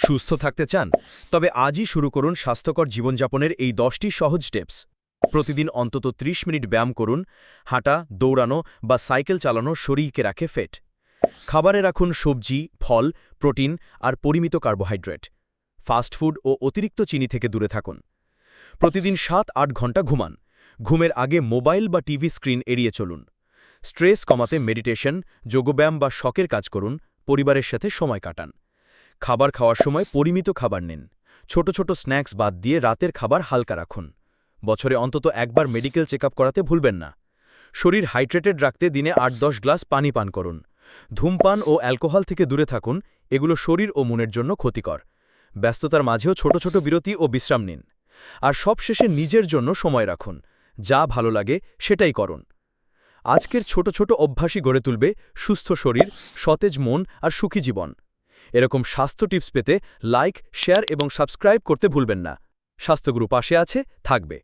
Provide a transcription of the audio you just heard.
সুস্থ থাকতে চান? তবে আজই শুরু করুন স্বাস্থ্যকর জীবনযাপনের এই 10টি সহজ স্টেপস। প্রতিদিন অন্তত 30 মিনিট ব্যায়াম করুন। হাঁটা, দৌড়ানো বা সাইকেল চালানো শরীরকে রাখে ফিট। খাবারে রাখুন সবজি, ফল, প্রোটিন আর পরিমিত কার্বোহাইড্রেট। ফাস্টফুড ও অতিরিক্ত চিনি থেকে দূরে থাকুন। প্রতিদিন 7-8 ঘন্টা ঘুমান। ঘুমের আগে মোবাইল বা টিভি স্ক্রিন এড়িয়ে চলুন। স্ট্রেস কমাতে মেডিটেশন, যোগব্যায়াম বা শখের কাজ করুন। পরিবারের সাথে সময় কাটান। খাবার খাওয়ার সময় পরিমিত খাবার নিন। ছোট ছোট স্ন্যাক্স বাদ দিয়ে রাতের খাবার হালকা রাখুন। বছরে অন্তত একবার মেডিকেল চেকআপ করাতে ভুলবেন না। শরীর হাইড্রেটেড রাখতে দিনে 8-10 গ্লাস পানি পান করুন। ধূমপান ও অ্যালকোহল থেকে দূরে থাকুন, এগুলো শরীর ও মনের জন্য ক্ষতিকর। ব্যস্ততার মাঝেও ছোট ছোট বিরতি ও বিশ্রাম নিন। আর সবশেষে নিজের জন্য সময় রাখুন। যা ভালো লাগে সেটাই করুন। আজকের ছোট ছোট অভ্যাসই গড়ে তুলবে সুস্থ শরীর, সতেজ মন আর সুখী জীবন। এরকম স্বাস্থ্য টিপস পেতে লাইক, শেয়ার এবং সাবস্ক্রাইব করতে ভুলবেন না। স্বাস্থ্যগুরু পাশে আছে, থাকবে।